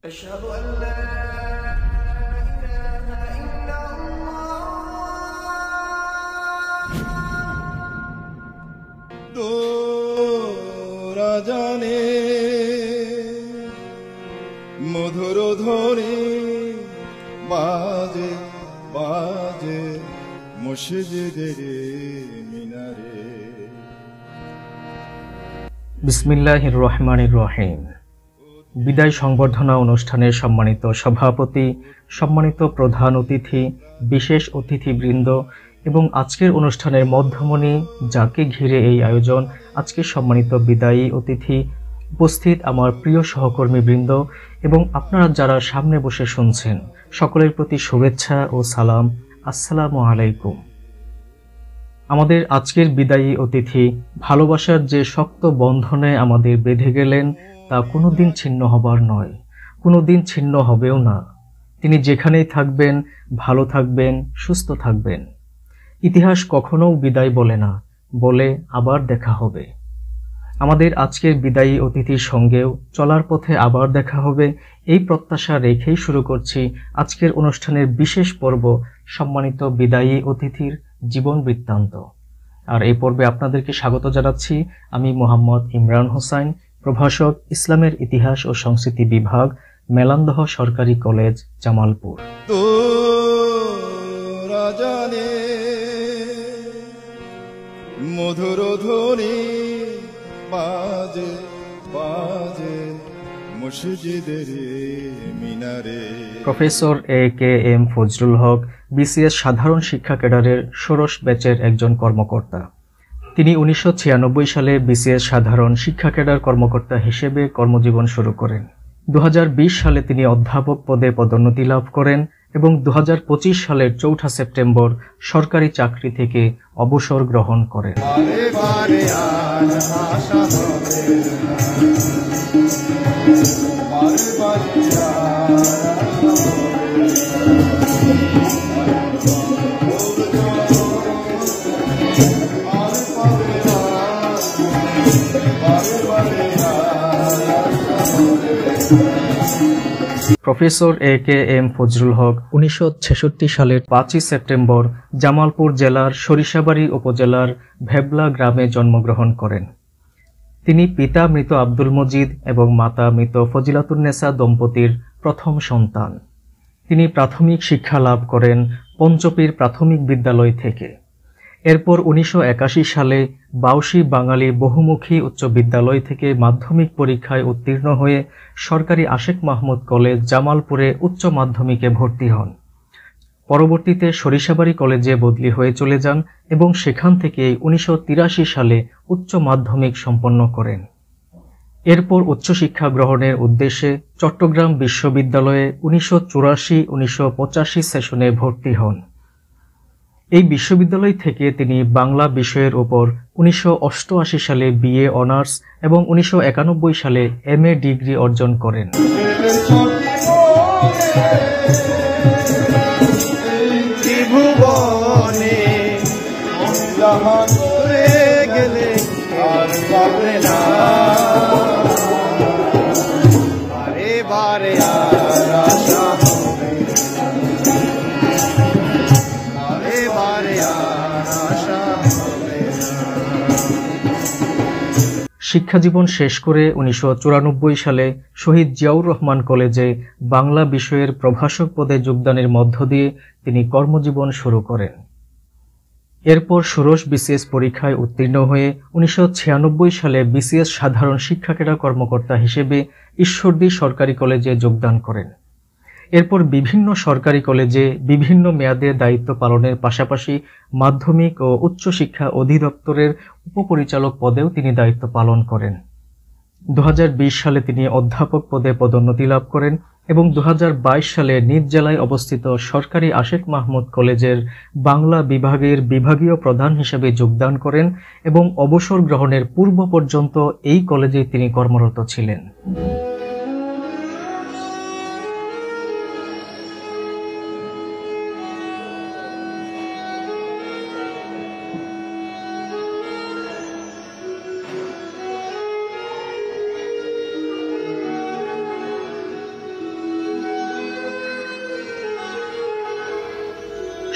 أشهد أن لا إله إلا الله তোরা জানে মধুর ধ্বনি বাজে বাজে মসজিদের মিনারে। বিসমিল্লাহির রহমানির রহিম। বিদায় সংবর্ধনা অনুষ্ঠানের সম্মানিত সভাপতি, সম্মানিত প্রধান অতিথি, বিশেষ অতিথিবৃন্দ এবং আজকের অনুষ্ঠানের মধ্যমণি, যাকে ঘিরে এই আয়োজন, আজকের সম্মানিত বিদায়ী অতিথি, উপস্থিত আমার প্রিয় সহকর্মীবৃন্দ এবং আপনারা যারা সামনে বসে শুনছেন, সকলের প্রতি শুভেচ্ছা ও সালাম। আসসালামু আলাইকুম। আমাদের আজকের বিদায়ী অতিথি ভালোবাসার যে শক্ত বন্ধনে আমাদের বেঁধে গেলেন, তা কোনোদিন ছিন্ন হবার নয়, কোনোদিন ছিন্ন হবেও না। তিনি যেখানেই থাকবেন, ভালো থাকবেন, সুস্থ থাকবেন। ইতিহাস কখনো বিদায় বলে না, বলে আবার দেখা হবে। আমাদের আজকের বিদায়ী অতিথির সঙ্গেও চলার পথে আবার দেখা হবে, এই প্রত্যাশা রেখেই শুরু করছি আজকের অনুষ্ঠানের বিশেষ পর্ব, সম্মানিত বিদায়ী অতিথির জীবন বৃত্তান্ত। আর এই পর্বে আপনাদেরকে স্বাগত জানাচ্ছি আমি মোহাম্মদ ইমরান হোসাইন, প্রভাষক, ইসলামের ইতিহাস ও সংস্কৃতি বিভাগ, মেলান্দহ সরকারি কলেজ, জামালপুর। তোরা জানে মধুর ধ্বনি বাজে বাজে মসজিদের মিনারে। Professor A.K.M. ফজলুল হক BCS সাধারণ শিক্ষা ক্যাডারের ষোড়শ ব্যাচের একজন কর্মকর্তা। তিনি 1996 সালে BCS সাধারণ শিক্ষা ক্যাডার কর্মকর্তা হিসেবে কর্মজীবন শুরু করেন। 2020 সালে তিনি অধ্যাপক পদে পদোন্নতি লাভ করেন এবং 2025 সালের 4 সেপ্টেম্বর সরকারি চাকরি থেকে অবসর গ্রহণ করেন। Professor A.K.M. ফজলুল হক 1966 সালের 5 সেপ্টেম্বর জামালপুর জেলার সরিষাবাড়ি উপজেলার ভেবলা গ্রামে জন্মগ্রহণ করেন। তিনি পিতা মৃত আব্দুল মজিদ এবং মাতা মৃত ফজিলাতুন্নেসা দম্পতির প্রথম সন্তান। তিনি প্রাথমিক শিক্ষা লাভ করেন পঞ্চপীর প্রাথমিক বিদ্যালয় থেকে। এরপর 1981 সালে বাউসী বাঙালি বহুমুখী উচ্চ বিদ্যালয় থেকে মাধ্যমিক পরীক্ষায় উত্তীর্ণ হয়ে সরকারি আশেক মাহমুদ কলেজ, জামালপুরে উচ্চ মাধ্যমিকে ভর্তি হন। পরবর্তীতে সরিষাবাড়ি কলেজে বদলি হয়ে চলে যান এবং সেখান থেকে 1983 সালে উচ্চ মাধ্যমিক সম্পন্ন করেন। এরপর উচ্চশিক্ষা গ্রহণের উদ্দেশ্যে চট্টগ্রাম বিশ্ববিদ্যালয়ে 1984-1985 সেশনে ভর্তি হন। এই বিশ্ববিদ্যালয় থেকে তিনি বাংলা বিষয়ের উপর 1988 সালে BA অনার্স এবং 1991 সালে MA ডিগ্রি অর্জন করেন। শিক্ষাজীবন শেষ করে 1994 সালে শহীদ জিয়াউর রহমান কলেজে বাংলা বিষয়ের প্রভাষক পদে যোগদানের মধ্য দিয়ে তিনি কর্মজীবন শুরু করেন। এরপর ষোড়শ BCS পরীক্ষায় উত্তীর্ণ হয়ে 1996 সালে BCS সাধারণ শিক্ষা ক্যাডার কর্মকর্তা হিসেবে ঈশ্বরদী সরকারি কলেজে যোগদান করেন। এরপর বিভিন্ন সরকারি কলেজে বিভিন্ন মেয়াদে দায়িত্ব পালনের পাশাপাশি মাধ্যমিক ও উচ্চশিক্ষা অধিদপ্তরের উপপরিচালক পদেও তিনি দায়িত্ব পালন করেন। 2020 সালে তিনি অধ্যাপক পদে পদোন্নতি লাভ করেন এবং 2022 সালে নিজ জেলায় অবস্থিত সরকারি আশেক মাহমুদ কলেজের বাংলা বিভাগের বিভাগীয় প্রধান হিসেবে যোগদান করেন এবং অবসর গ্রহণের পূর্ব পর্যন্ত এই কলেজে তিনি কর্মরত ছিলেন।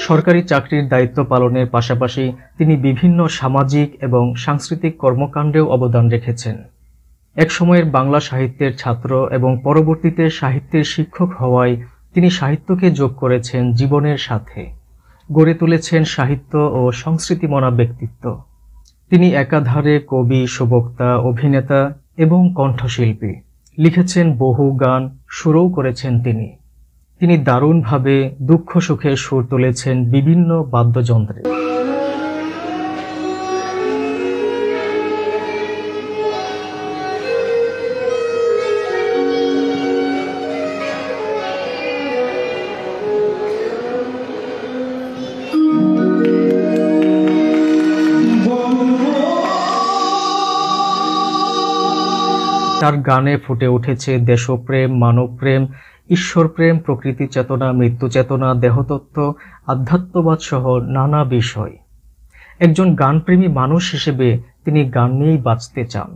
সরকারি চাকরির দায়িত্ব পালনের পাশাপাশি তিনি বিভিন্ন সামাজিক এবং সাংস্কৃতিক কর্মকাণ্ডেও অবদান রেখেছেন। এক সময়ের বাংলা সাহিত্যের ছাত্র এবং পরবর্তীতে সাহিত্যের শিক্ষক হওয়ায় তিনি সাহিত্যকে যোগ করেছেন জীবনের সাথে, গড়ে তুলেছেন সাহিত্য ও সংস্কৃতিমনা ব্যক্তিত্ব। তিনি একাধারে কবি, সুবক্তা, অভিনেতা এবং কণ্ঠশিল্পী। লিখেছেন বহু গান, সুরও করেছেন তিনি। তিনি দারুণভাবে দুঃখ সুখের সুর তুলেছেন বিভিন্ন বাদ্যযন্ত্রে। তার গানে ফুটে উঠেছে দেশপ্রেম, মানবপ্রেম, ঈশ্বরপ্রেম, প্রকৃতি চেতনা, মৃত্যু চেতনা, দেহতত্ত্ব, আধ্যাত্মবাদ সহ নানা বিষয়। একজন গানপ্রেমী মানুষ হিসেবে তিনি গান নিয়েই বাঁচতে চান।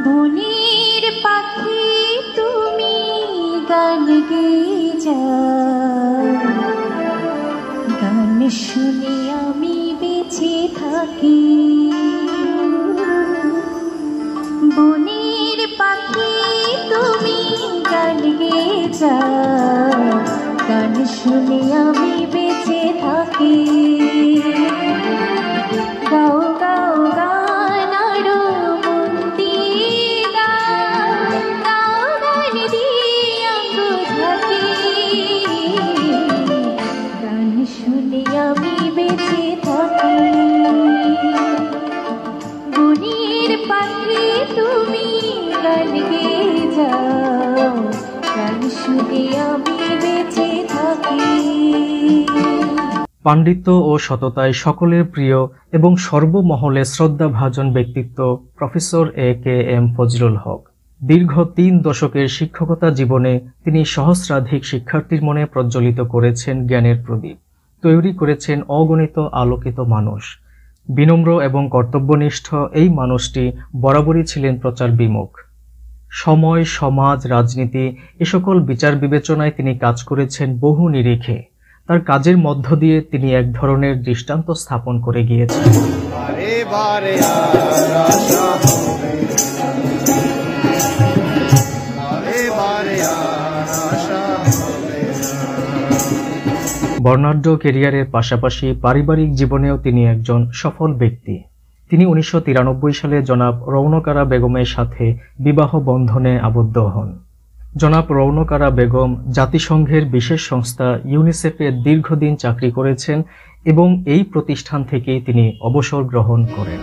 বনের পাখি তুমি গান গেয়ে যাও, গান শুনে আমি বেঁচে থাকি। বনের পাখি তুমি গান গেয়ে যাও, গান শুনে আমি বেঁচে থাকি। গাও গাও গান আরো মন দিয়ে গাও, গাও গান দিয়ে অঙ্গ ঢাকি। গান শুনে আমি বেঁচে থাকি। বনের পাখি তুমি গান গেয়ে যাও, গান শুনে আমি বেঁচে থাকি। পাণ্ডিত্য ও সততায় সকলের প্রিয় এবং সর্বমহলে শ্রদ্ধাভাজন ব্যক্তিত্ব প্রফেসর এ.কে.এম. ফজলুল হক। দীর্ঘ ৩ দশকের শিক্ষকতা জীবনে তিনি সহস্রাধিক শিক্ষার্থীর মনে প্রজ্বলিত করেছেন জ্ঞানের প্রদীপ, তৈরি করেছেন অগণিত আলোকিত মানুষ। বিনম্র এবং কর্তব্যনিষ্ঠ এই মানুষটি বরাবরই ছিলেন প্রচার বিমুখ। সময়, সমাজ, রাজনীতি এ সকল বিচার বিবেচনায় তিনি কাজ করেছেন বহু নিরিখে। তার কাজের মধ্য দিয়ে তিনি এক ধরনের দৃষ্টান্ত স্থাপন করে গিয়েছেন। বর্ণাঢ্য ক্যারিয়ারের পাশাপাশি পারিবারিক জীবনেও তিনি একজন সফল ব্যক্তি। তিনি 1993 সালে জনাব রৌনক আরা বেগমের সাথে বিবাহ বন্ধনে আবদ্ধ হন। জনাব রৌনক আরা বেগম জাতিসংঘের বিশেষ সংস্থা ইউনিসেফে দীর্ঘদিন চাকরি করেছেন এবং এই প্রতিষ্ঠান থেকেই তিনি অবসর গ্রহণ করেন।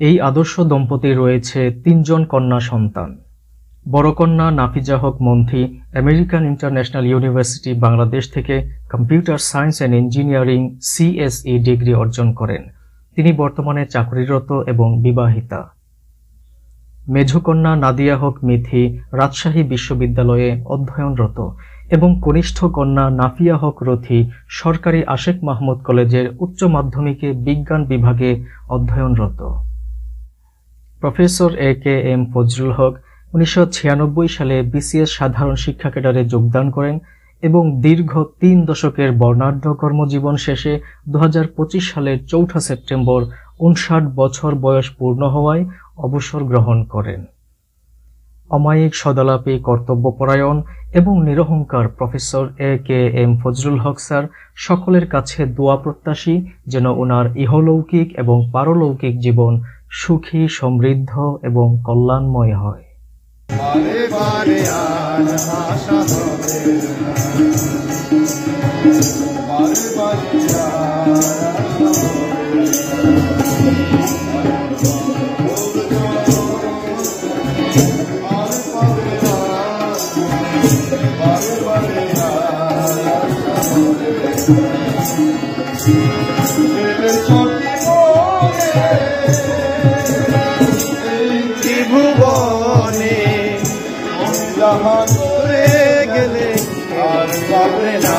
এই আদর্শ দম্পতির রয়েছে 3 জন কন্যা সন্তান। বড় কন্যা নাফিজা হক মন্থি আমেরিকান ইন্টারন্যাশনাল ইউনিভার্সিটি বাংলাদেশ থেকে computer science and engineering CSE degree অর্জন করেন। তিনি বর্তমানে চাকরিরত এবং বিবাহিতা। মেঝকন্যা নাদিয়া হক মিথি রাজশাহী বিশ্ববিদ্যালয়ে অধ্যয়নরত এবং কনিষ্ঠ কন্যা নাফিয়া হক রথি সরকারি আশেক মাহমুদ কলেজের উচ্চ মাধ্যমিকে বিজ্ঞান বিভাগে অধ্যয়নরত। Professor A K M. ফজলুল হক 1996 সালে BCS সাধারণ শিক্ষা ক্যাডারে যোগদান করেন এবং দীর্ঘ 3 দশকের বর্ণাঢ্য কর্মজীবন শেষে 2025 সালের 4 সেপ্টেম্বর 59 বছর বয়স পূর্ণ হওয়ায় অবসর গ্রহণ করেন। অমায়িক, সদালাপী, কর্তব্যপরায়ণ এবং নিরহংকার প্রফেসর এ.কে.এম. ফজলুল হক স্যার সকলের কাছে দোয়া প্রত্যাশী যেন ওনার ইহলৌকিক এবং পারলৌকিক জীবন সুখী, সমৃদ্ধ এবং কল্যাণময় হয়। ভুবনে যাহা করে গেলে আর পাবে না।